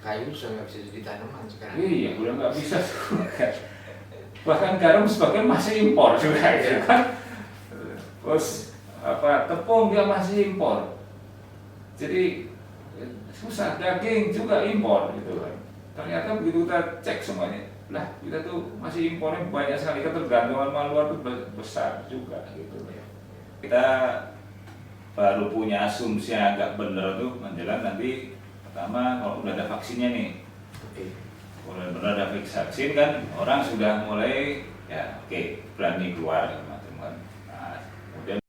kayu sudah nggak bisa jadi tanaman sekarang. Iya, udah nggak bisa juga. Bahkan garam sebagian masih impor juga gitu kan. Terus tepung dia masih impor. Jadi susah, daging juga impor gitu kan. Ternyata begitu kita cek semuanya, lah kita tuh masih impornya banyak sekali, ketergantungan sama luar tuh besar juga gitu. Kita baru punya asumsi yang agak bener tuh menjelang nanti pertama kalau udah ada vaksinnya nih. Benar ada vaksin kan, orang sudah mulai ya berani keluar teman-teman. Nah, kemudian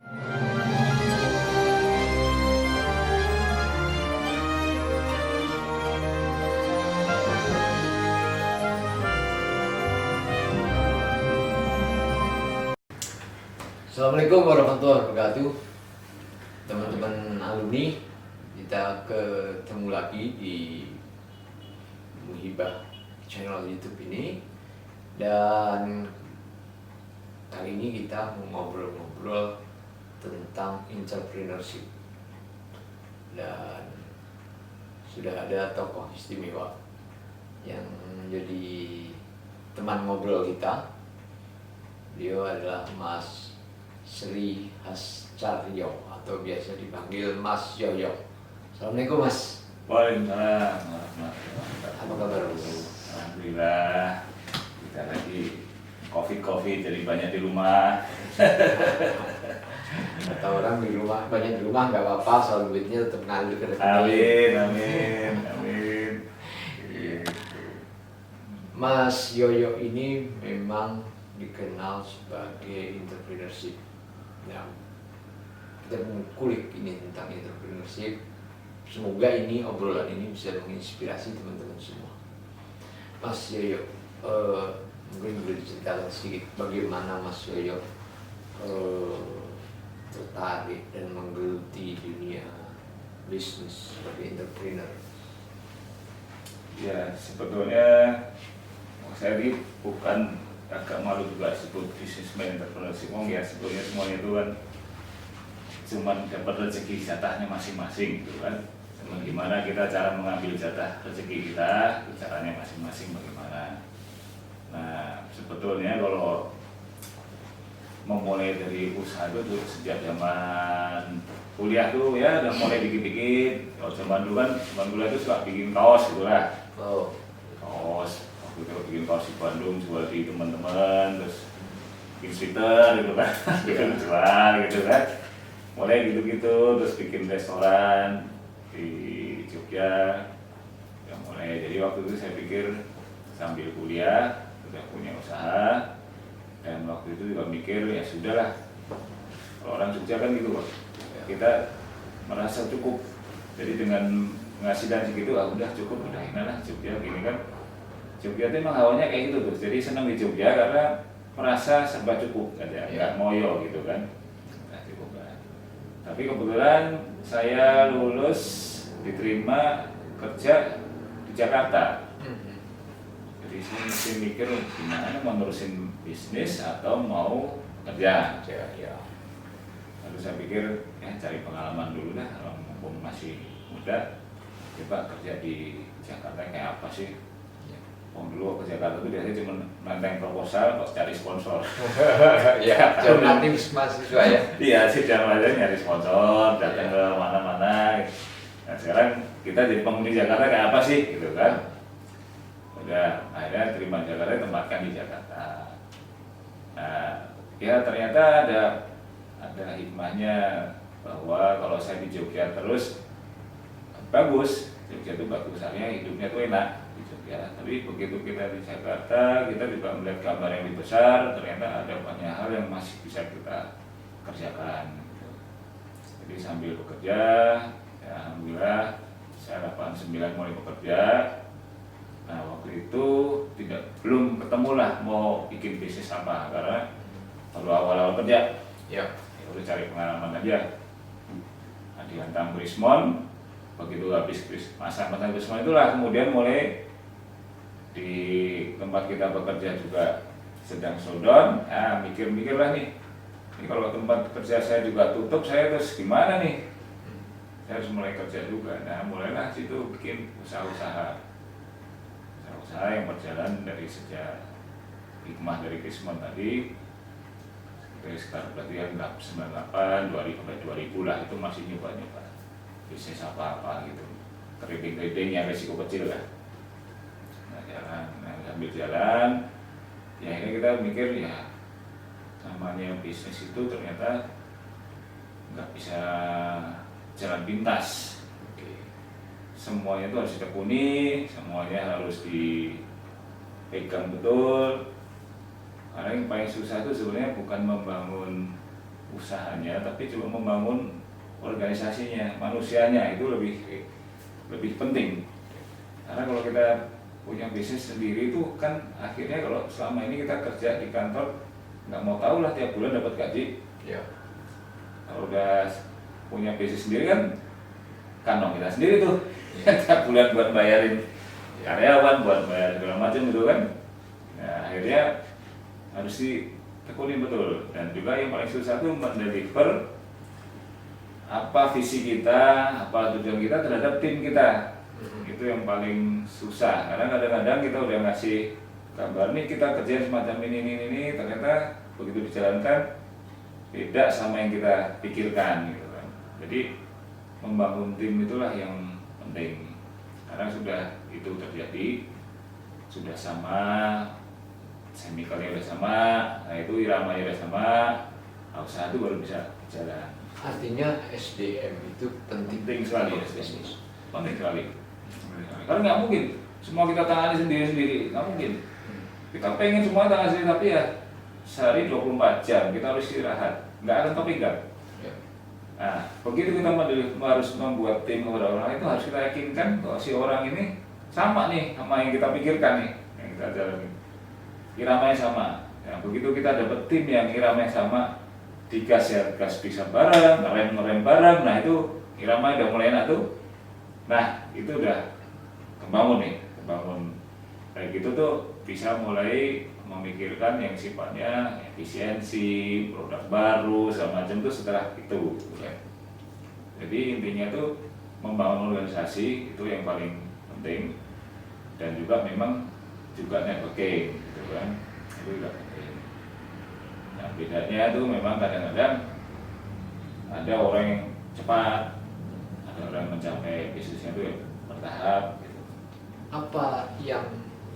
Assalamualaikum warahmatullahi wabarakatuh, teman-teman alumni. Kita ketemu lagi di Muhibah channel YouTube ini, dan kali ini kita mau ngobrol-ngobrol tentang entrepreneurship, dan sudah ada tokoh istimewa yang menjadi teman ngobrol kita. Beliau adalah Mas Sri Hascaryo atau biasa dipanggil Mas Yoyo. Assalamualaikum Mas. Waalaikumsalam. Apa kabar Mas? Alhamdulillah, kita lagi covid jadi banyak di rumah. Kata orang di rumah, banyak di rumah nggak apa-apa, soal duitnya tetap ngalir ke rekening. Amin. Gitu. Mas Yoyo ini memang dikenal sebagai entrepreneurship. Nah, kita mengulik ini tentang entrepreneurship. Semoga ini obrolan ini bisa menginspirasi teman-teman semua. Mas Yoyo, mungkin boleh diceritakan sedikit bagaimana Mas Yoyo tertarik dan menggeluti dunia bisnis sebagai entrepreneur. Ya, sebetulnya saya ini bukan, agak malu juga sebut businessman entrepreneurship. Ya sebetulnya semuanya itu kan cuman dapat rezeki jatahnya masing-masing gitu kan. Cuman gimana kita cara mengambil jatah rezeki kita, itu caranya masing-masing bagaimana. Nah, sebetulnya kalau memulai dari usaha itu tuh sejak zaman kuliah tuh ya udah mulai dikit-dikit. Kalau zaman dulu kan, zaman kuliah itu suka bikin kaos gitu lah. Kaos, waktu itu bikin kaos di Bandung, jual di teman-teman, terus bikin sweater gitu kan, jual gitu kan. Mulai gitu-gitu, terus bikin restoran di Jogja. Ya mulai, jadi waktu itu saya pikir sambil kuliah sudah punya usaha, dan waktu itu juga mikir ya sudahlah, kalau orang Jogja kan gitu kok, kita merasa cukup, jadi dengan penghasilan segitu udah cukup, udah inilah Jogja gini kan. Jogja itu memang hawanya kayak gitu tuh, jadi senang di Jogja karena merasa serba cukup aja, nggak moyo gitu kan. Tapi kebetulan saya lulus diterima kerja di Jakarta. Jadi saya mesti mikir gimana mau nerusin bisnis atau mau kerja. Lalu saya pikir ya cari pengalaman dulu dah, kalau mumpung masih muda, coba kerja di Jakarta kayak apa sih. Dulu ke Jakarta itu biasanya cuma nanteng proposal, kok cari sponsor. Ya, nanti mahasiswa ya. Iya, sih jangan aja nyari sponsor, datang ke mana-mana. Nah sekarang kita jadi penghuni Jakarta kayak apa sih, gitu kan? Udah, akhirnya terima Jakarta, tempatkan di Jakarta. Nah, ya ternyata ada hikmahnya bahwa kalau saya di Jogja terus bagus, Jogja itu bagus, artinya hidupnya tuh enak. Ya, tapi begitu kita di Jakarta, kita juga melihat gambar yang lebih besar, ternyata ada banyak hal yang masih bisa kita kerjakan. Jadi sambil bekerja, ya alhamdulillah saya 89 mulai bekerja. Nah waktu itu belum ketemu lah mau bikin bisnis apa, karena baru awal-awal kerja. Ya udah cari pengalaman aja. Nah, dihantam Krismon, begitu habis masa-masa Krismon itulah kemudian mulai di tempat kita bekerja juga sedang shutdown, ya mikir-mikir lah nih, ini kalau tempat kerja saya juga tutup, saya terus gimana nih? Saya harus mulai kerja juga. Nah mulailah situ bikin usaha-usaha. usaha yang berjalan dari sejak hikmah dari Kisman tadi dari sekitar berarti ya 98, 2000 sampai 2000 lah, itu masih nyoba-nyoba bisnis apa-apa gitu, keriting-keriting yang resiko kecil lah. Nah, sambil jalan ya akhirnya kita mikir ya namanya bisnis itu ternyata nggak bisa jalan pintas. Semuanya itu harus ditekuni, semuanya harus dipegang betul. Karena yang paling susah itu sebenarnya bukan membangun usahanya, tapi cuma membangun organisasinya, manusianya itu lebih penting. Karena kalau kita punya bisnis sendiri itu kan akhirnya kalau selama ini kita kerja di kantor nggak mau tahu lah tiap bulan dapat gaji. Ya. Kalau udah punya bisnis sendiri kan kantong kita sendiri tuh. Tiap bulan buat bayarin karyawan, buat bayar segala macam gitu kan. Nah, akhirnya harus ditekuni betul. Dan juga yang paling susah itu mendeliver apa visi kita, apa tujuan kita terhadap tim kita. Itu yang paling susah. Karena kadang-kadang kita udah ngasih gambar nih kita kerjain semacam ini, ternyata begitu dijalankan beda sama yang kita pikirkan gitu kan. Jadi membangun tim itulah yang penting, karena sudah itu terjadi, sudah sama, chemicalnya udah sama, nah itu iramanya udah sama, usaha itu baru bisa jalan. Artinya SDM itu penting sekali ya, bisnis. Penting sekali. Karena nggak mungkin semua kita tangani sendiri-sendiri, nggak mungkin. Kita pengen semua tangani sendiri, tapi ya sehari 24 jam kita harus istirahat, nggak akan kepegang. Nah, begitu kita harus membuat tim kepada orang itu harus kita yakinkan bahwa si orang ini sama nih sama yang kita pikirkan nih, yang kita jalani, iramanya sama. Ya, begitu kita dapat tim yang iramanya sama, digas ya gas bisa bareng, ngerem bareng, nah itu iramanya udah mulai enak tuh. Nah itu udah kebangun nih, kayak gitu tuh bisa mulai memikirkan yang sifatnya efisiensi, produk baru, segala macam itu setelah itu. Jadi intinya tuh membangun organisasi itu yang paling penting, dan juga memang juga networking, gitu kan, itu juga penting. Nah bedanya tuh memang kadang-kadang ada orang yang cepat, ada orang yang mencapai bisnisnya itu ya bertahap. Gitu. Apa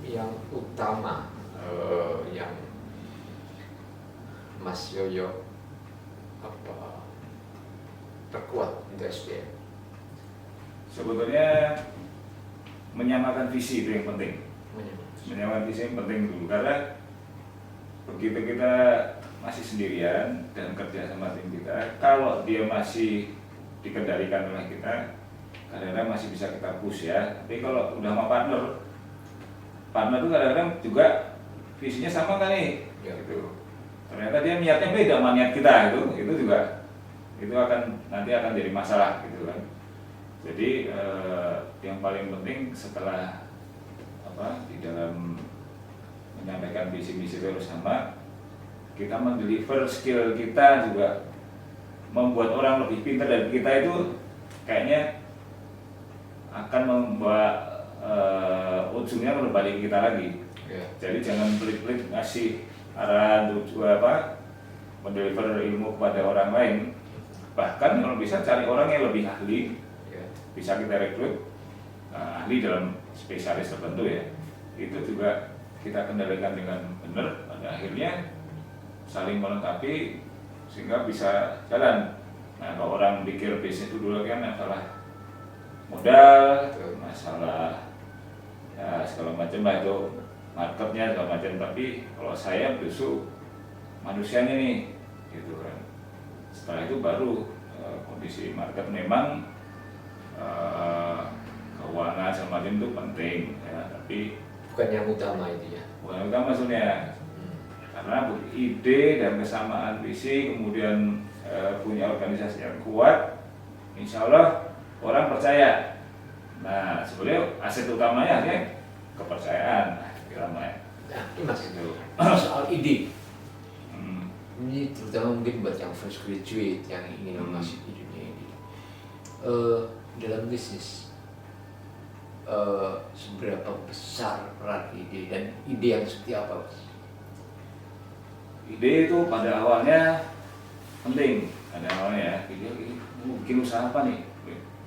yang utama yang Mas Yoyo perkuat untuk SDM? Sebetulnya menyamakan visi itu yang penting. Menyamakan visi yang penting dulu, karena begitu kita masih sendirian dan kerja sama tim kita, kalau dia masih dikendalikan oleh kita, kadang-kadang masih bisa kita push ya. Tapi kalau udah sama partner itu kadang-kadang juga visinya sama kan nih, ya, gitu. Ternyata dia niatnya beda sama niat kita, itu juga itu nanti akan jadi masalah gitu kan. Jadi yang paling penting setelah di dalam menyampaikan visi-misi itu harus sama, kita mendeliver skill kita juga membuat orang lebih pintar dari kita, itu kayaknya akan membawa ujungnya berbalik kita lagi. Jadi jangan pelit-pelit ngasih arahan mendeliver ilmu kepada orang lain. Bahkan kalau bisa cari orang yang lebih ahli, bisa kita rekrut ahli dalam spesialis tertentu ya. Itu juga kita kendalikan dengan benar, pada akhirnya saling melengkapi sehingga bisa jalan. Nah kalau orang pikir bisnis itu dulu kan masalah modal, masalah ya segala macam lah, itu marketnya segala macam, tapi kalau saya justru manusianya nih gitu kan. Setelah itu baru kondisi market, memang keuangan segala macam itu penting ya, tapi bukan yang utama itu ya. Bukan yang utama maksudnya, karena ide dan kesamaan visi, kemudian punya organisasi yang kuat, insya Allah orang percaya. Nah sebenarnya aset utamanya kepercayaan. Nah, ini Mas, soal ide, ini terutama mungkin buat yang fresh graduate yang ingin masuk di dunia ini, dalam bisnis seberapa besar peran ide dan ide yang seperti apa, Mas? Ide itu pada awalnya penting, pada awalnya ya, ide mau bikin usaha apa nih?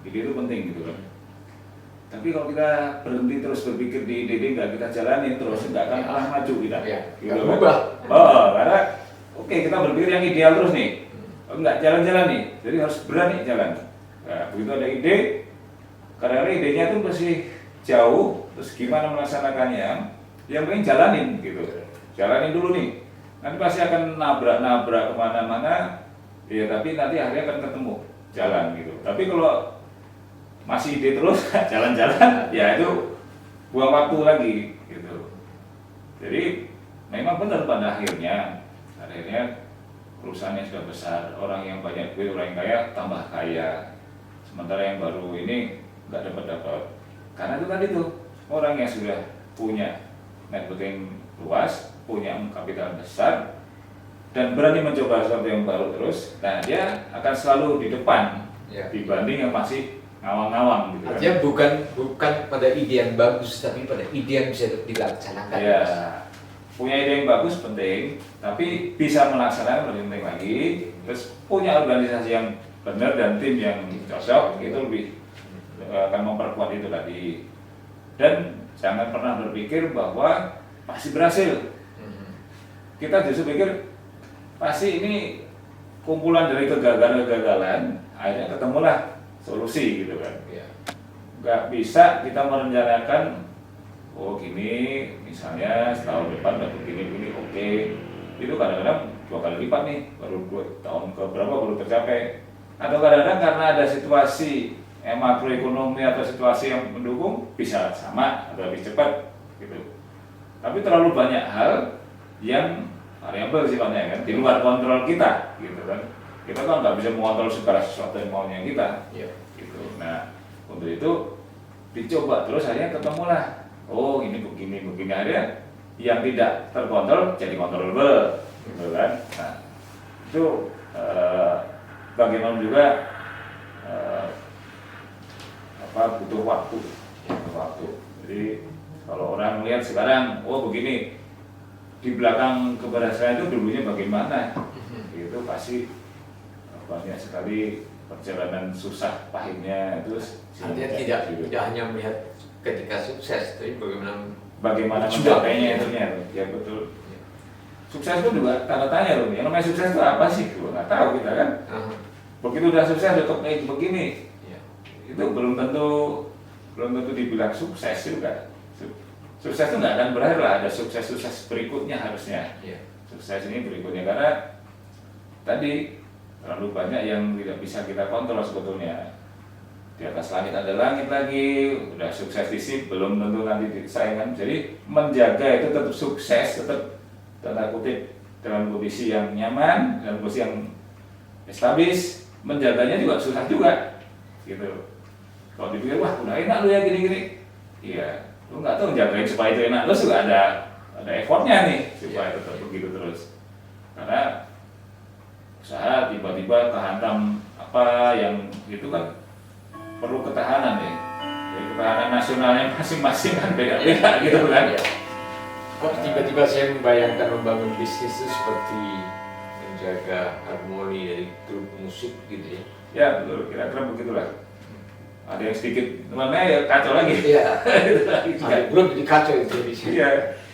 Ide itu penting gitu kan. Tapi kalau kita berhenti terus berpikir di ide nggak kita jalanin terus nggak akan pernah maju kita. Ya, Gitu nggak kan. berubah. Karena oke kita berpikir yang ideal terus nih, nggak jalan-jalan nih, jadi harus berani jalan. Nah, begitu ada ide, kadang-kadang idenya itu masih jauh, terus gimana melaksanakannya, yang penting jalanin gitu, jalanin dulu nih, nanti pasti akan nabrak-nabrak kemana-mana, ya tapi nanti akhirnya akan ketemu jalan gitu. Tapi kalau masih ide terus jalan-jalan, ya itu buang waktu lagi gitu. Jadi memang benar pada akhirnya perusahaan yang sudah besar, orang yang banyak duit, orang yang kaya tambah kaya, sementara yang baru ini nggak dapat. Karena itu tadi tuh orang yang sudah punya networking luas, punya kapital besar, dan berani mencoba sesuatu yang baru terus, nah dia akan selalu di depan dibanding yang masih ngawang-ngawang gitu. Artinya bukan pada ide yang bagus, tapi pada ide yang bisa dilaksanakan. Ya, punya ide yang bagus penting, tapi bisa melaksanakan lebih penting lagi. Terus punya organisasi yang benar dan tim yang cocok, itu lebih akan memperkuat itu tadi. Dan jangan pernah berpikir bahwa pasti berhasil. Kita justru pikir pasti ini kumpulan dari kegagalan, akhirnya ketemulah solusi gitu kan. Nggak bisa kita merencanakan, oh gini misalnya setahun depan dapat begini oke. Itu kadang-kadang 2 kali lipat nih, baru 2 tahun ke berapa baru tercapai. Atau kadang-kadang karena ada situasi makroekonomi atau situasi yang mendukung bisa sama atau lebih cepat gitu. Tapi terlalu banyak hal yang variabel sifatnya kan, di luar kontrol kita gitu kan. Kita kan nggak bisa mengontrol segala sesuatu yang maunya kita gitu. Nah untuk itu dicoba terus akhirnya ketemulah, oh ini begini akhirnya yang tidak terkontrol jadi kontrolable gitu kan. Nah itu bagaimana juga butuh waktu. Jadi kalau orang melihat sekarang, oh begini, di belakang keberhasilan itu dulunya bagaimana, itu pasti banyak sekali perjalanan susah pahitnya. Terus artinya tidak hanya melihat ketika sukses, tapi bagaimana mencapainya itu ya betul. Sukses itu juga tanda tanya loh. Yang namanya sukses itu apa sih? Nggak tahu kita kan. Begitu udah sukses udah kayak begini, itu belum tentu dibilang sukses juga. Sukses itu nggak akan berakhir lah, ada sukses berikutnya harusnya. Sukses ini berikutnya karena tadi terlalu banyak yang tidak bisa kita kontrol sebetulnya. Di atas langit ada langit lagi, udah sukses di sini belum tentu nanti disaingkan. Jadi menjaga itu tetap sukses, tetap tanda kutip dalam kondisi yang nyaman, dalam kondisi yang establis, menjaganya juga susah juga, gitu. Kalau dipikir wah udah enak lu ya gini-gini, iya, lu nggak tahu jagain supaya itu enak, lu juga ada effortnya nih supaya tetap begitu terus. Karena usaha tiba-tiba kehantam apa yang itu kan perlu ketahanan ya. Jadi ketahanan nasionalnya masing-masing kan beda-beda gitu kan. Kok tiba-tiba saya membayangkan membangun bisnis itu seperti menjaga harmoni dari grup musik gitu ya. Ya betul, kira-kira begitulah. Ada yang sedikit mana ya kacau lagi. Iya. Belum jadi kacau itu bisa. Iya.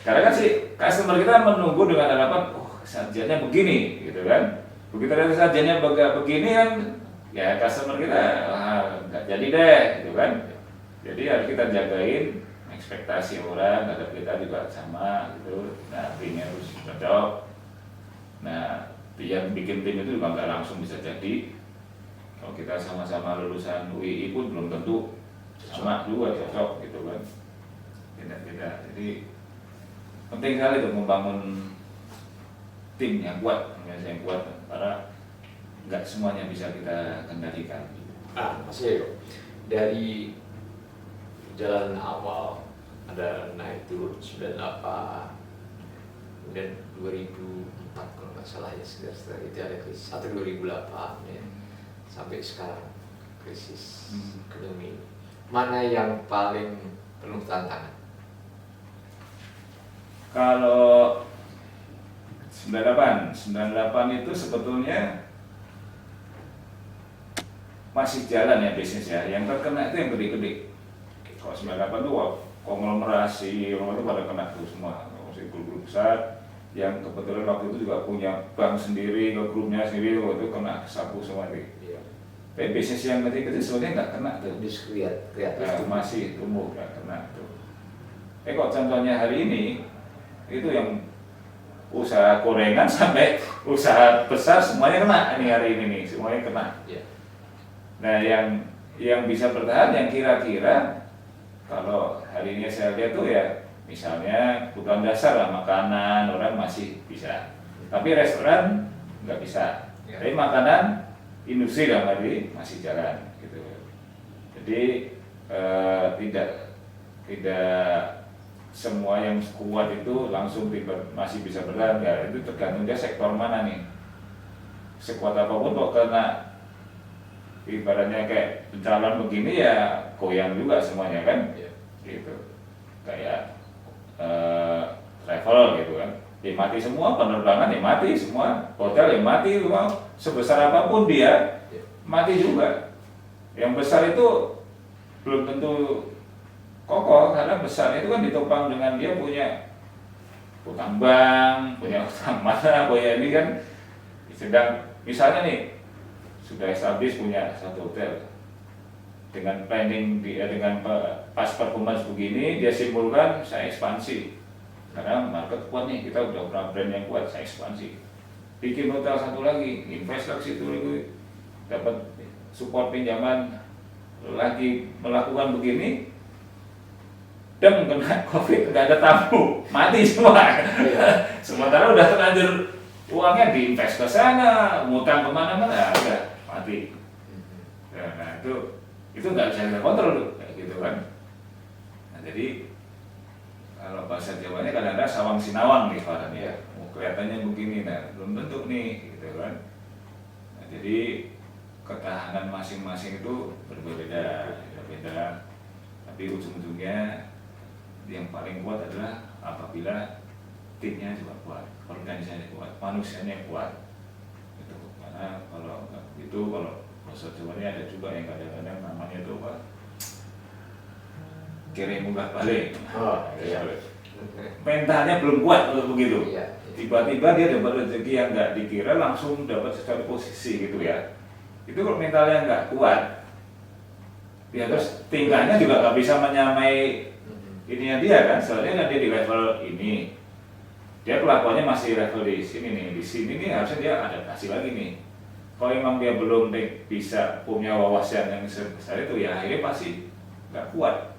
Karena kan si customer kita menunggu dengan harapan, oh sajiannya begini, gitu kan. Begitu ada sajiannya begini kan, ya customer kita nggak jadi deh, gitu kan. Jadi harus kita jagain ekspektasi orang, terhadap kita juga sama, gitu. Nah timnya harus cocok. Nah yang bikin tim itu juga nggak langsung bisa jadi. Kalau kita sama-sama lulusan UII pun belum tentu sama juga cocok gitu kan, beda-beda. Jadi penting sekali untuk membangun tim yang kuat, yang kuat karena nggak semuanya bisa kita kendalikan. Mas Yoyo, dari jalan awal ada naik turun 98, kemudian 2004 kalau nggak salah ya, sekitar itu ada krisis, atau 2008 ya. Sampai sekarang krisis ekonomi. mana yang paling penuh tantangan? Kalau 98 itu sebetulnya masih jalan ya bisnis ya. Yang terkena itu yang gede-gede. Kalau 98 itu konglomerasi, orang itu pada kena tuh semua. Grup-grup besar yang kebetulan waktu itu juga punya bank sendiri, ke grupnya sendiri, waktu itu kena sapu semua itu. Iya. Tapi bisnis yang gede-gede sebenarnya nggak kena tuh. Kreatif. Masih tumbuh nggak kena tuh. Kok contohnya hari ini itu yang usaha gorengan sampai usaha besar semuanya kena ini hari ini nih, semuanya kena. Iya. Nah yang bisa bertahan yang kira-kira kalau hari ini saya lihat tuh ya misalnya kebutuhan dasar lah, makanan orang masih bisa, tapi restoran nggak bisa. Ya. Tapi makanan industri dalam hari masih jalan gitu. Jadi tidak semua yang kuat itu langsung masih bisa bertahan, ya itu tergantung dia sektor mana nih. Sekuat apapun kok kena ibaratnya kayak bencana begini ya goyang juga semuanya kan. Iya. Gitu kayak travel gitu kan, ya mati semua, penerbangan ya mati semua, hotel ya mati semua, sebesar apapun dia mati juga. Yang besar itu belum tentu kokoh karena besar itu kan ditopang dengan dia punya utang bank, punya utang mana, punya ini kan. Sedang misalnya nih sudah establis punya satu hotel dengan planning dia dengan pas performance begini, dia simpulkan saya ekspansi karena market kuat nih, kita udah punya brand yang kuat, saya ekspansi, bikin hotel satu lagi, invest ke situ lagi, dapat support pinjaman lagi, melakukan begini, dan kena COVID, nggak ada tamu, mati semua. Sementara udah terlanjur uangnya diinvest ke sana, ngutang kemana-mana, udah mati. Nah itu nggak bisa kita kontrol kayak gitu kan. Nah, jadi kalau bahasa Jawanya kadang-kadang sawang sinawang nih ibaratnya. Ya. Kelihatannya begini, nah belum tentu nih gitu kan. Nah, jadi ketahanan masing-masing itu berbeda. Tapi ujung-ujungnya yang paling kuat adalah apabila timnya juga kuat, organisasinya kuat, manusianya kuat. Itu karena kalau itu kalau bahasa Jawanya ada juga yang kadang-kadang namanya itu apa? Kere munggah balik. Oh, iya. Mentalnya belum kuat kalau begitu. Iya. Tiba-tiba dia dapat rezeki yang nggak dikira, langsung dapat sesuatu posisi gitu ya. Itu kalau mentalnya nggak kuat, ya terus tingkahnya juga nggak bisa menyamai ininya dia kan. Soalnya kan dia di level ini, dia kelakuannya masih level di sini nih. Di sini nih harusnya dia adaptasi lagi nih. Kalau memang dia belum bisa punya wawasan yang sebesar itu, ya akhirnya pasti nggak kuat.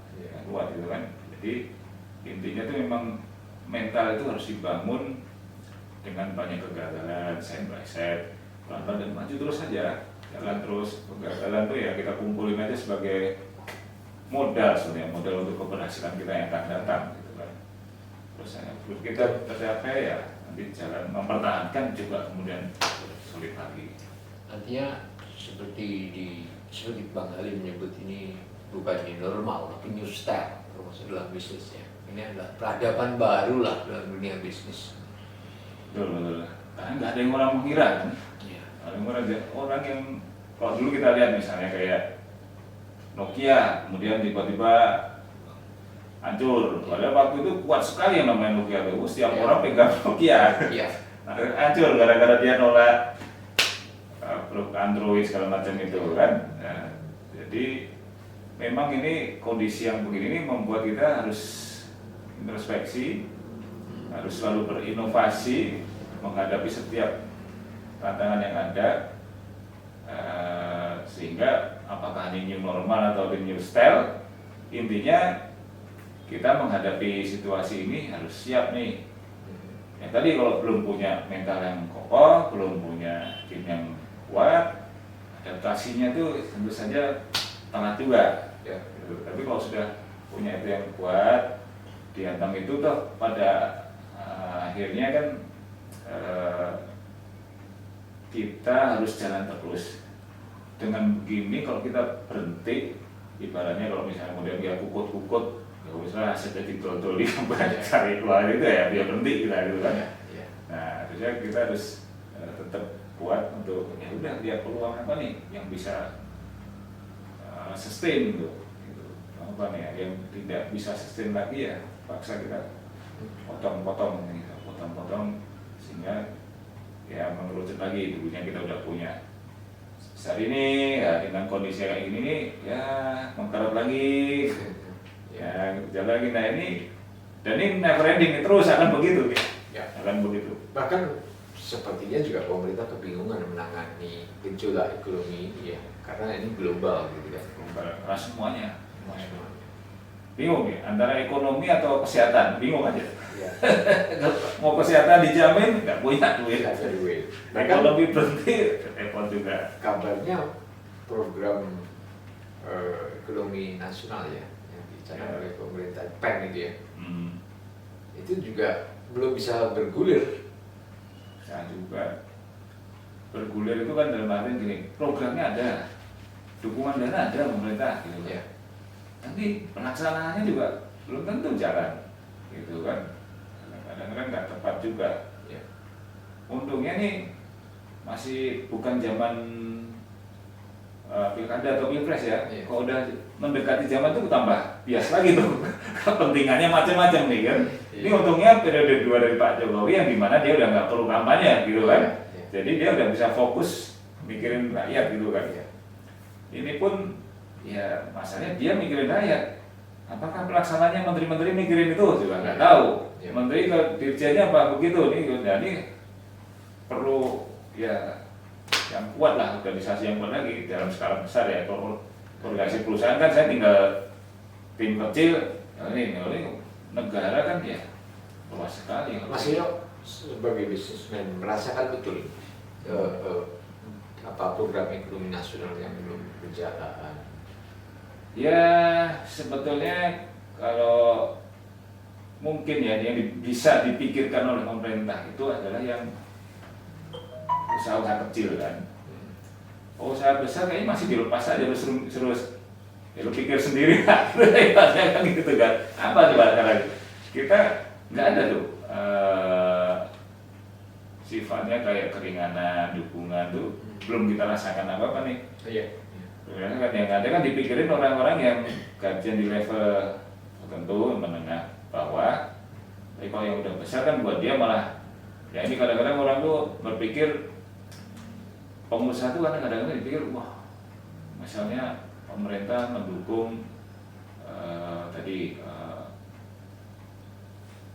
Kuat gitu kan. Jadi intinya tuh memang mental itu harus dibangun dengan banyak kegagalan, set by set, pelan-pelan dan maju terus saja, jalan terus. Kegagalan tuh ya kita kumpulin aja sebagai modal sebenarnya, modal untuk keberhasilan kita yang akan datang gitu kan. Terus kita tercapai ya nanti jalan mempertahankan juga kemudian sulit lagi. Artinya seperti Bang Ali menyebut ini bukan new normal, tapi new style termasuk dalam bisnisnya. Ini adalah peradaban baru lah dalam dunia bisnis. Betul. Karena nggak ada yang orang mengira kan. Ya. Orang yang kalau dulu kita lihat misalnya kayak Nokia, kemudian tiba-tiba hancur. Padahal waktu itu kuat sekali yang namanya Nokia itu. Setiap orang pegang Nokia. Iya. Hancur gara-gara dia nolak Android segala macam itu kan. Nah, jadi memang ini kondisi yang begini ini membuat kita harus introspeksi, harus selalu berinovasi menghadapi setiap tantangan yang ada, sehingga apakah ini new normal atau the new style, intinya kita menghadapi situasi ini harus siap nih. Ya tadi kalau belum punya mental yang kokoh, belum punya tim yang kuat, adaptasinya tuh tentu saja telat juga. Ya, gitu. Tapi kalau sudah punya itu yang kuat, dihantam itu toh pada akhirnya kan kita harus jalan terus. Dengan begini kalau kita berhenti ibaratnya kalau misalnya kemudian dia kukut-kukut, kalau misalnya asetnya ditodoli sampai cari keluar itu ya dia berhenti kita gitu kan. Ya. Nah, harusnya kita harus tetap kuat untuk ya udah dia peluang apa nih yang bisa sustain gitu. Apa nih yang tidak bisa sustain lagi ya paksa kita potong-potong sehingga ya mengerucut lagi dulunya kita udah punya saat ini ya dengan kondisi kayak gini nih ya mengkerut lagi ya jalan lagi. Nah ini dan ini never ending terus akan begitu Ya. akan begitu. Bahkan sepertinya juga pemerintah kebingungan menangani gejolak ekonomi ini ya, karena ini global gitu kan. Keras semuanya bingung ya antara ekonomi atau kesehatan, bingung aja. Ya. Mau kesehatan dijamin nggak punya duit, Nggak ada duit. ekonomi berhenti repot juga. Kabarnya program ekonomi nasional ya yang dicanangkan oleh pemerintah PEN itu ya, itu juga belum bisa bergulir. Saya juga bergulir itu kan dalam arti gini, programnya ada, dukungan dana ada pemerintah gitu Ya. Nanti pelaksanaannya juga belum tentu jalan gitu kan, kadang-kadang nggak tepat juga. Ya. Untungnya nih masih bukan zaman pilkada atau pilpres ya. Iya. Kalau udah mendekati zaman itu tambah bias lagi tuh kepentingannya macam-macam nih kan. Iya. Ini untungnya periode 2 dari Pak Jokowi yang dimana dia udah nggak perlu kampanye gitu kan. Iya. Jadi dia udah bisa fokus mikirin rakyat gitu kan. Iya. Ini pun ya masalahnya dia mikirin rakyat. Apakah pelaksananya menteri-menteri mikirin itu juga nggak tahu. Iya. Menteri ke dirjennya apa begitu nih. Jadi perlu ya yang kuat lah, organisasi yang kuat lagi dalam skala besar ya. Kalau organisasi perusahaan kan saya tinggal tim kecil. Ini negara kan ya luas sekali. Mas Yo sebagai bisnismen merasakan betul apa program ekonomi nasional yang belum berjalan. Ya sebetulnya kalau mungkin ya yang bisa dipikirkan oleh pemerintah itu adalah yang usaha-usaha kecil kan. Usaha besar kayaknya masih dilepas aja terus ya lu pikir sendiri kan gitu kan. Apa coba sekarang kita nggak ada tuh sifatnya kayak keringanan, dukungan tuh belum kita rasakan apa-apa nih. Iya. Kan yang ada kan dipikirin orang-orang yang gajian di level tertentu menengah bawah. Tapi kalau yang udah besar kan buat dia malah ya ini kadang-kadang orang tuh berpikir pengusaha tuh kadang-kadang dipikir wah misalnya pemerintah mendukung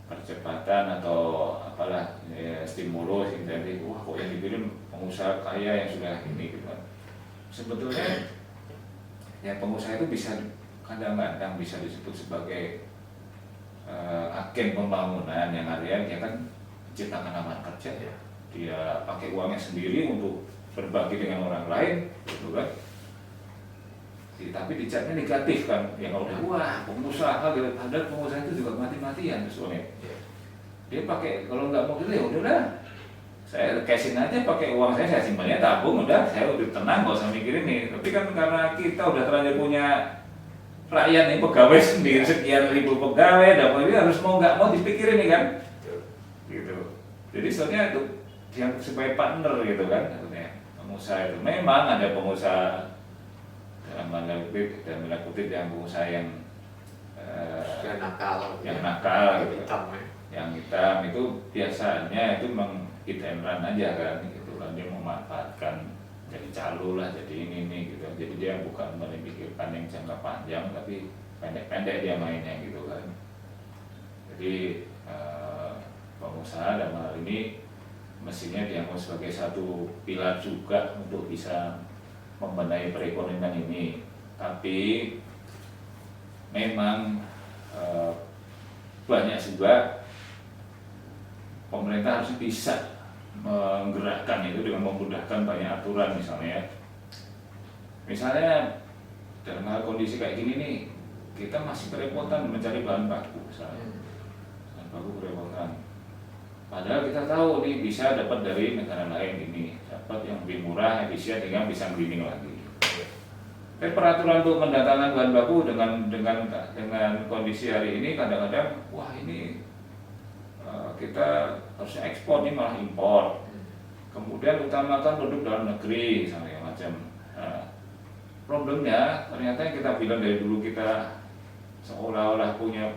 percepatan atau apalah ya, stimulus insentif wah kok yang dikirim pengusaha kaya yang sudah ini gitu kan. Sebetulnya ya pengusaha itu bisa kadang-kadang bisa disebut sebagai agen pembangunan yang artinya dia kan menciptakan lapangan kerja ya. Dia pakai uangnya sendiri untuk berbagi dengan orang lain gitu kan. Tapi dicapnya negatif kan yang udah wah pengusaha gitu. Padahal pengusaha itu juga mati-matian soalnya. Dia pakai kalau nggak mau gitu ya udahlah saya cashin aja pakai uang saya simpannya tabung udah saya udah tenang nggak usah mikirin nih. Tapi kan karena kita udah terlanjur punya rakyat nih pegawai sendiri sekian ribu pegawai dan ini harus mau nggak mau dipikirin nih kan gitu. Jadi soalnya itu yang supaya partner gitu kan maksudnya pengusaha itu memang ada pengusaha dalam tanda kutip yang pengusaha yang nakal gitu. Hitam, ya. Yang hitam itu biasanya itu memang hit and run aja kan gitu kan dia memanfaatkan jadi calo lah jadi ini gitu jadi dia bukan memikirkan yang jangka panjang tapi pendek-pendek dia mainnya gitu kan. Jadi pengusaha dalam hal ini mestinya dianggap sebagai satu pilar juga untuk bisa membenahi perekonomian ini. Tapi memang banyak juga pemerintah harus bisa menggerakkan itu dengan memudahkan banyak aturan misalnya. Misalnya dalam hal kondisi kayak gini nih kita masih kerepotan mencari bahan baku misalnya. Bahan baku kerepotan. Padahal kita tahu nih bisa dapat dari negara lain ini, dapat yang lebih murah, efisien, dengan bisa breeding lagi. Tapi peraturan untuk mendatangkan bahan baku dengan kondisi hari ini kadang-kadang wah ini kita harus ekspor nih malah impor. Kemudian utamakan produk dalam negeri misalnya macam. Nah, problemnya ternyata yang kita bilang dari dulu kita seolah-olah punya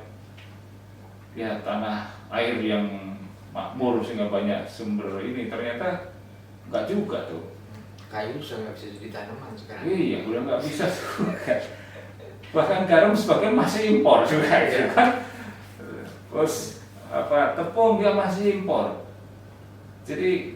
ya tanah air yang makmur sehingga banyak sumber ini, ternyata enggak juga tuh. Kayu sudah nggak bisa jadi tanaman sekarang. Iya, udah nggak bisa juga. Bahkan garam sebagian masih impor juga, gitu kan. Terus tepung dia masih impor. Jadi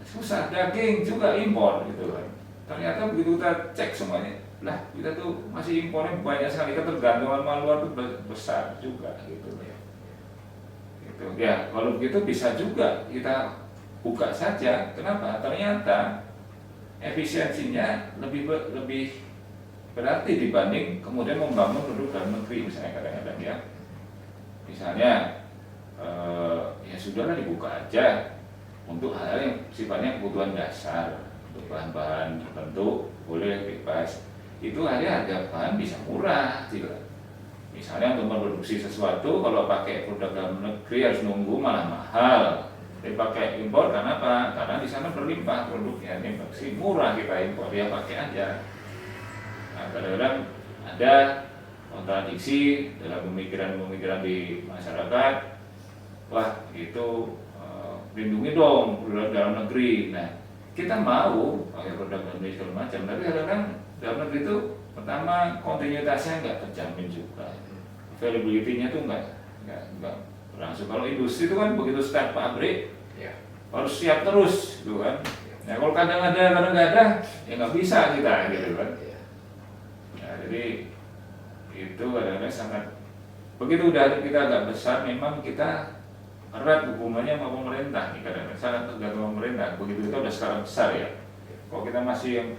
susah, daging juga impor gitu kan. Ternyata begitu kita cek semuanya, lah kita tuh masih impornya banyak sekali, ketergantungan sama luar tuh besar juga gitu. Gitu. Ya, kalau begitu bisa juga kita buka saja. Kenapa? Ternyata efisiensinya lebih berarti dibanding kemudian membangun produk dalam negeri misalnya kadang-kadang ya. Misalnya ya sudahlah dibuka aja untuk hal yang sifatnya kebutuhan dasar, untuk bahan-bahan tertentu boleh bebas. Itu harga bahan bisa murah gitu. Misalnya untuk memproduksi sesuatu kalau pakai produk dalam negeri harus nunggu malah mahal. Tapi pakai impor karena apa? Karena di sana berlimpah produknya, ini masih murah kita impor, ya pakai aja. Nah, kadang-kadang ada kontradiksi dalam pemikiran-pemikiran di masyarakat. Wah, itu lindungi dong produk dalam negeri. Nah, kita mau pakai produk dalam negeri segala macam, tapi kadang-kadang dalam negeri itu pertama kontinuitasnya nggak terjamin juga, availability-nya tuh nggak langsung. Kalau industri itu kan begitu start pabrik ya, harus siap terus gitu kan. Ya kalau kadang ada kadang nggak ada ya nggak bisa kita gitu kan. Ya, jadi itu kadang-kadang sangat begitu udah kita agak besar memang kita erat hubungannya sama pemerintah nih, kadang-kadang sangat tergantung pemerintah. Begitu kita udah skala besar ya, kalau kita masih yang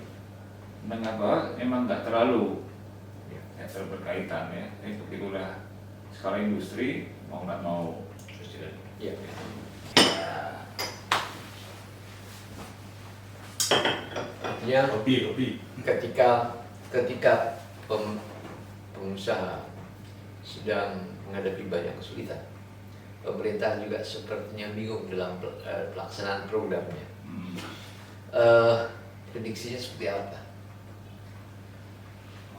menengah bawah memang nggak terlalu ya, berkaitan ya. Ini begitulah skala industri mau nggak mau. Ya. Artinya Hobi. ketika pengusaha sedang menghadapi banyak kesulitan, pemerintah juga sepertinya bingung dalam pelaksanaan programnya. Prediksinya seperti apa?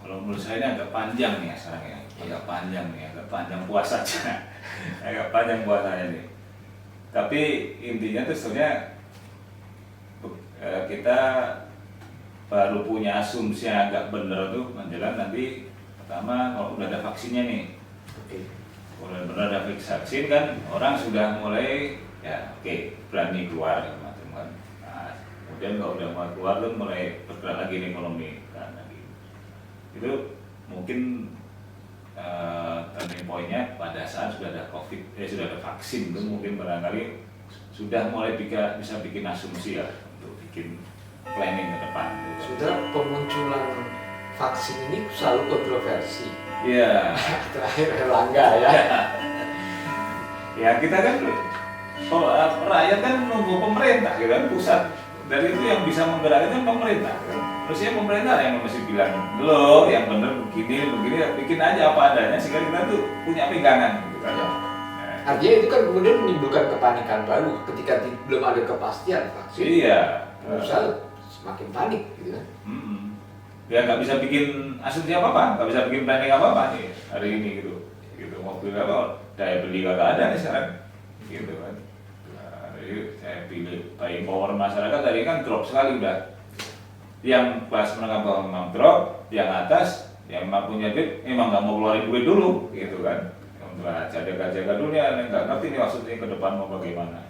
Kalau menurut saya ini agak panjang nih ya sekarang ya, agak panjang puasanya, agak panjang puasanya nih. Tapi intinya tuh sebenarnya kita baru punya asumsi yang agak benar tuh menjelang nanti pertama kalau udah ada vaksinnya nih. Kalau benar ada vaksin kan orang sudah mulai ya berani keluar macam kan. Nah, kemudian kalau udah mau keluar tuh mulai bergerak lagi nih ekonomi kan. Itu mungkin turning point-nya pada saat sudah ada sudah ada vaksin itu mungkin barangkali sudah mulai bisa bikin asumsi ya untuk bikin planning ke depan. Sudah pemunculan vaksin ini selalu kontroversi. Iya. Terakhir Erlangga ya. Ya kita kan kalau rakyat kan nunggu pemerintah gitu kan, pusat dari itu yang bisa menggerakkan kan pemerintah kan. Terusnya pemerintah yang mesti bilang, lo yang bener begini, bikin aja apa adanya sehingga kita tuh punya pegangan gitu kan. Ya. Artinya itu kan kemudian menimbulkan kepanikan baru ketika belum ada kepastian vaksin. Iya. Misal semakin panik gitu kan. Ya nggak bisa bikin asumsi apa-apa, nggak bisa bikin planning apa-apa nih hari ini gitu. Mobil apa, daya beli nggak ada nih sekarang, gitu kan. Nah, jadi saya pilih buying power masyarakat tadi kan drop sekali udah. Yang kelas menengah bawah memang drop, yang atas yang mampu punya duit memang nggak mau keluarin duit dulu, gitu kan. Untuk jaga dulu ya, nggak ngerti nih maksudnya ke depan mau bagaimana.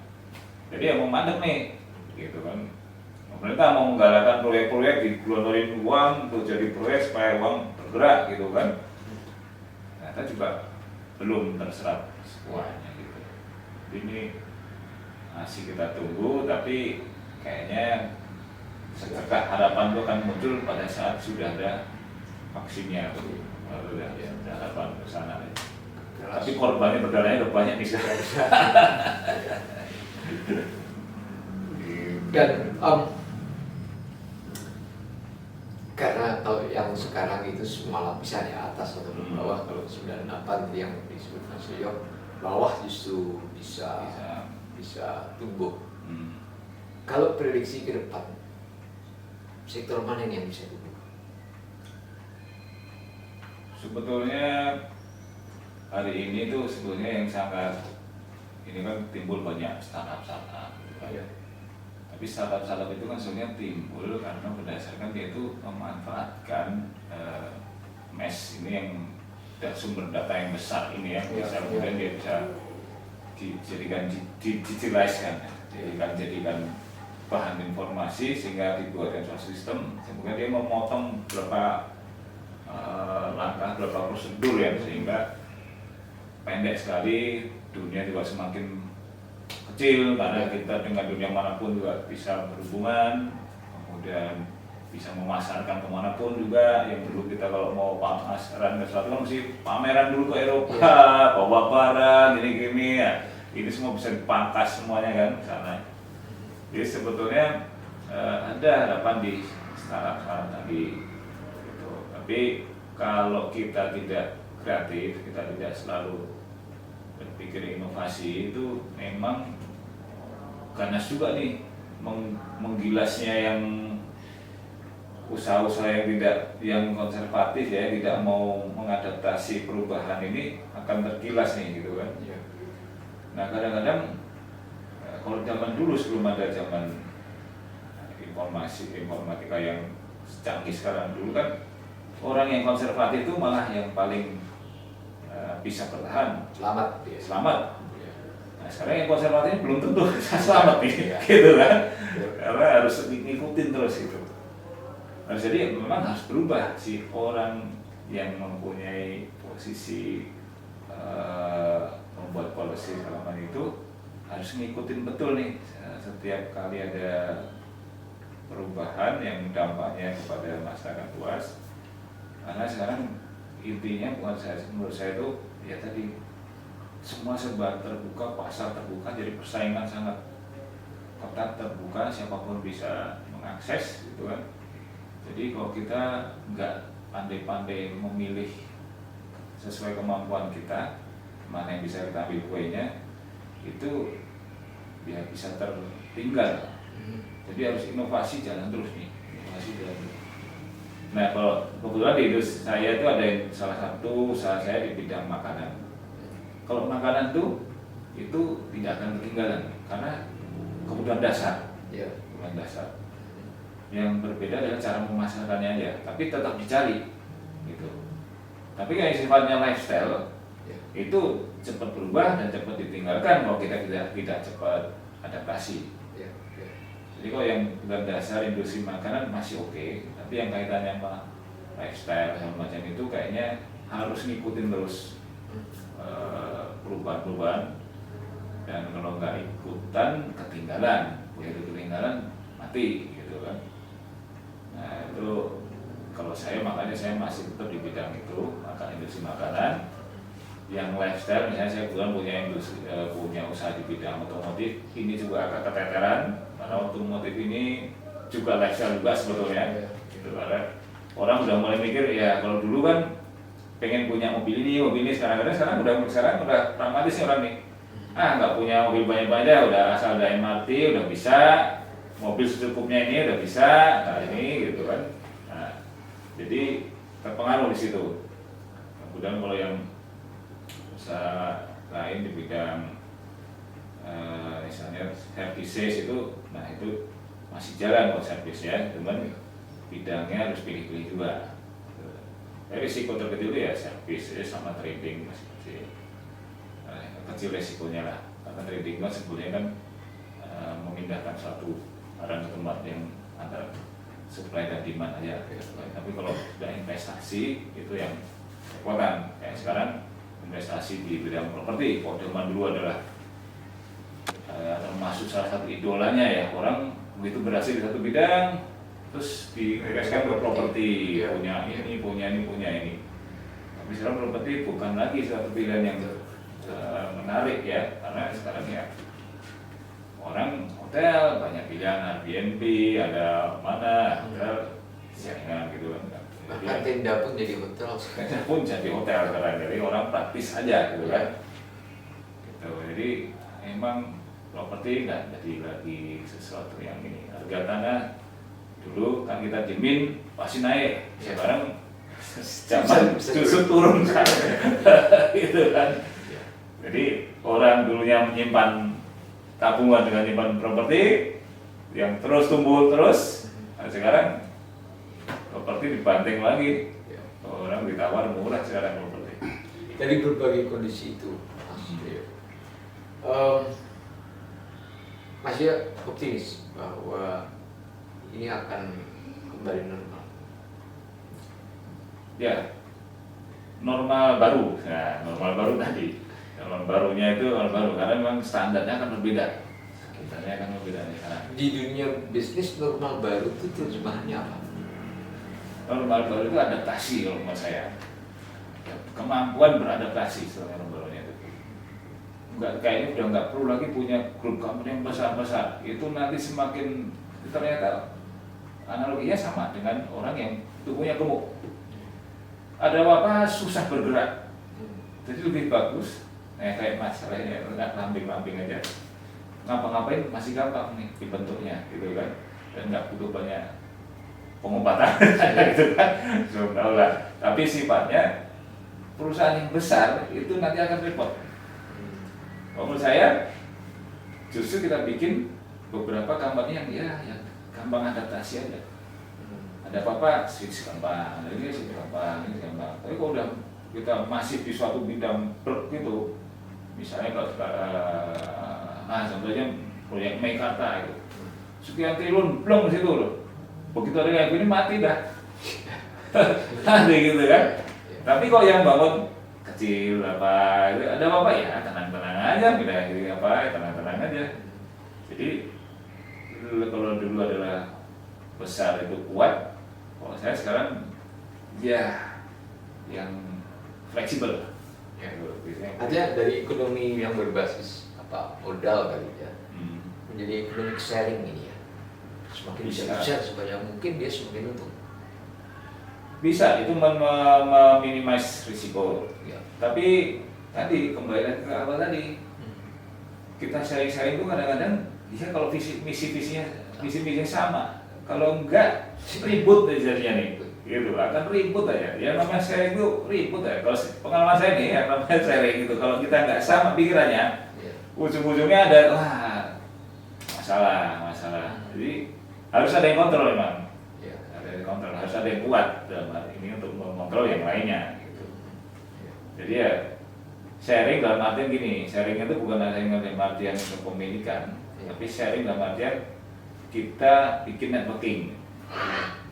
Jadi yang mau mandek nih, gitu kan. Pemerintah mau menggalakkan proyek-proyek, dikeluarin uang untuk jadi proyek supaya uang bergerak, gitu kan. Ternyata juga belum terserap semuanya gitu. Ini masih kita tunggu, tapi kayaknya secerkah harapan itu akan muncul pada saat sudah ada vaksinnya tuh, baru ada harapan ke sana. Tapi korbannya berdarahnya udah banyak nih sekarang. Dan karena kalau yang malah bisa di atas atau di bawah. Kalau 98 tadi yang disebut Mas Yoyo, bawah justru bisa tumbuh. Kalau prediksi ke depan, sektor mana yang bisa tumbuh? Sebetulnya hari ini tuh sebetulnya yang sangat ini kan timbul banyak startup gitu kan. Ya. Tapi startup itu kan sebenarnya timbul karena berdasarkan dia itu memanfaatkan mesh ini yang sumber data yang besar ini ya, bisa kemudian dia bisa dijadikan digitalize-kan, jadikan bahan informasi sehingga dibuatkan suatu sistem, kemudian dia memotong beberapa langkah, beberapa prosedur ya, sehingga pendek sekali, dunia juga semakin kecil karena kita dengan dunia manapun juga bisa berhubungan, kemudian bisa memasarkan kemanapun juga. Yang dulu kita kalau mau pameran ke suatu kan mesti pameran dulu ke Eropa, bawa barang gini ya. Ini semua bisa dipangkas semuanya kan sana. Jadi sebetulnya ada harapan di startup tadi gitu. Tapi kalau kita tidak kreatif, kita tidak selalu berpikir inovasi, itu memang ganas juga nih menggilasnya yang usaha-usaha yang konservatif ya, tidak mau mengadaptasi perubahan ini akan tergilas nih gitu kan. Nah kadang-kadang kalau zaman dulu sebelum ada zaman informatika yang canggih sekarang, dulu kan orang yang konservatif itu malah yang paling bisa bertahan, selamat. Nah sekarang yang konservatif belum tentu bisa selamat nih, gitu kan? Karena harus ngikutin terus itu. Nah, jadi memang harus berubah si orang yang mempunyai posisi membuat policy segala itu harus ngikutin betul nih setiap kali ada perubahan yang dampaknya kepada masyarakat luas. Karena sekarang intinya menurut saya itu ya tadi semua serba terbuka, pasar terbuka, jadi persaingan sangat ketat, terbuka, siapapun bisa mengakses gitu kan. Jadi kalau kita nggak pandai-pandai memilih sesuai kemampuan kita, mana yang bisa kita ambil kuenya, itu ya bisa tertinggal. Jadi harus inovasi jalan terus nih, inovasi jalan terus. Nah kalau kebetulan di industri saya itu ada salah satu usaha saya di bidang makanan. Kalau makanan tuh itu tidak akan ketinggalan karena kebutuhan dasar, kebutuhan dasar. Yang berbeda adalah cara memasarkannya aja, tapi tetap dicari gitu. Tapi kayak sifatnya lifestyle itu cepat berubah dan cepat ditinggalkan kalau kita tidak cepat adaptasi. Jadi kalau yang berdasar industri makanan masih oke, tapi yang kaitannya sama lifestyle macam itu kayaknya harus ngikutin terus perubahan-perubahan, dan kalau nggak ikutan ketinggalan, begitu ketinggalan mati gitu kan. Nah itu kalau makanya saya masih tetap di bidang itu, industri makanan. Yang lifestyle misalnya saya kebetulan punya usaha di bidang otomotif, ini juga agak keteteran karena otomotif ini juga lifestyle juga sebetulnya. Gitu, karena orang udah mulai mikir ya kalau dulu kan pengen punya mobil ini sekarang udah pragmatis nih orang nih. Nggak punya mobil banyak-banyak, udah asal ada MRT udah bisa, mobil secukupnya ini udah bisa, ini gitu kan. Nah, jadi terpengaruh di situ. Kemudian kalau yang usaha lain di bidang misalnya services itu, nah itu masih jalan kalau service ya, cuman bidangnya harus pilih-pilih juga. Tapi risiko terkecil itu ya service sama trading masih kecil. Kecil resikonya lah, karena trading kan sebetulnya kan memindahkan suatu barang ke tempat yang antara supply dan demand aja. Tapi kalau sudah investasi itu yang kekuatan. Kayak sekarang investasi di bidang properti, kalau zaman dulu adalah termasuk salah satu idolanya ya, orang begitu berhasil di satu bidang terus diinvestkan ke properti, punya ini. Tapi sekarang properti bukan lagi suatu pilihan yang menarik ya, karena sekarang ya orang hotel banyak pilihan, Airbnb, ada mana hotel jaringan gitu kan. Bahkan tenda pun jadi hotel. Tenda pun jadi hotel sekarang, jadi orang praktis aja gitu kan. Gitu. Jadi emang properti nggak jadi lagi sesuatu yang ini. Harga tanah dulu kan kita jamin pasti naik, sekarang zaman justru turun kan. Gitu kan. Jadi orang dulunya menyimpan tabungan dengan nyimpan properti yang terus tumbuh terus, nah sekarang properti dibanting lagi, orang ditawar murah sekarang properti. Dari berbagai kondisi itu, Mas Yo, Mas Yo optimis bahwa ini akan kembali normal. Ya, normal baru, nah normal baru tadi, normal barunya itu normal baru karena memang standarnya akan berbeda. Standarnya akan berbeda nih sekarang. Di dunia bisnis normal baru itu terjemahannya apa? Normal baru itu adaptasi kalau menurut saya, kemampuan beradaptasi sebenarnya normal barunya itu. Kayaknya udah nggak perlu lagi punya grup company yang besar-besar. Itu nanti semakin ternyata analoginya sama dengan orang yang tubuhnya gemuk. Ada apa susah bergerak, jadi lebih bagus. Kayak masalahnya nggak lambing-lambing aja. Ngapa-ngapain masih gampang nih dibentuknya, gitu kan? Dan nggak butuh banyak pengobatan, gitu kan? Subhanallah. Tapi sifatnya perusahaan yang besar itu nanti akan repot. Menurut saya, justru kita bikin beberapa company yang yang gampang adaptasi aja. Ada apa-apa, switch gampang, ini switch gampang, ini gampang. Tapi kalau udah kita masih di suatu bidang gitu, misalnya kalau contohnya proyek Meikarta itu, sekian triliun belum di situ loh. Begitu ada kayak gini mati dah. Ada gitu kan. Tapi kalau yang bangun kecil apa, ada apa ya tenang-tenang aja, pindah apa tenang-tenang aja. Jadi kalau dulu adalah besar itu kuat, kalau saya sekarang ya yang fleksibel. Ya, artinya dari ekonomi yang berbasis apa modal kali ya, menjadi ekonomi sharing ini ya, semakin bisa sebanyak mungkin dia semakin untung. Bisa itu meminimais risiko. Ya. Tapi tadi kembali ke awal tadi, kita sharing-sharing itu kadang-kadang bisa kalau misi-misinya sama. Kalau enggak ribut jadinya nih, gitu akan ribut aja. Ya namanya sharing itu ribut aja. Kalau pengalaman saya nih, ya namanya sharing gitu. Kalau kita nggak sama pikirannya, ujung-ujungnya ada masalah. Jadi harus ada yang kontrol memang. Ada yang kontrol, harus ada yang kuat dalam hal ini untuk mengontrol yang lainnya. Gitu. Jadi ya sharing dalam artian gini, sharing itu bukan hanya dalam artian kepemilikan, tapi sharing dalam artian kita bikin networking.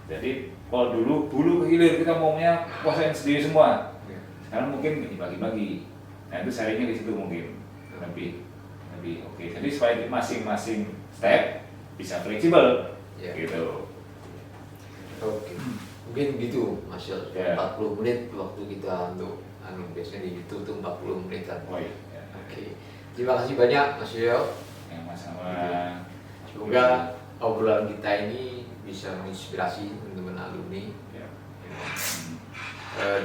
Jadi kalau dulu ke hilir kita maunya kuasain sendiri semua. Sekarang mungkin dibagi-bagi. Nah itu sharingnya di situ mungkin lebih oke. Jadi supaya masing-masing step bisa fleksibel, gitu. Oke. Mungkin gitu Mas Yo. 40 menit waktu kita untuk biasanya di YouTube tuh 40 menitan. Oke. Terima kasih banyak Mas Yo. Yang sama. Semoga obrolan kita ini bisa menginspirasi teman-teman alumni.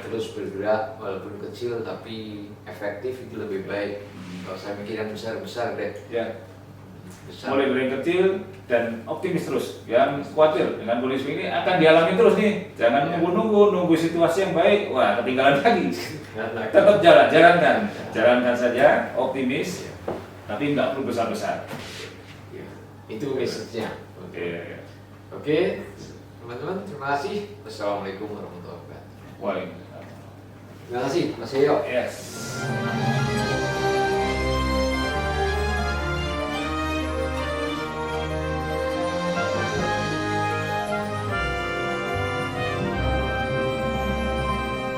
Terus bergerak walaupun kecil tapi efektif itu lebih baik. Kalau saya mikir yang besar-besar deh. Besar. Mulai dari yang kecil dan optimis terus. Yang khawatir dengan kondisi ini akan dialami terus nih. Jangan nunggu situasi yang baik. Wah ketinggalan lagi. Tetap jalankan saja, optimis. Tapi nggak perlu besar-besar. Itu message-nya. Oke, teman-teman, terima kasih. Wassalamualaikum warahmatullahi wabarakatuh. Waalaikumsalam. Terima kasih, Mas Yo. Yes.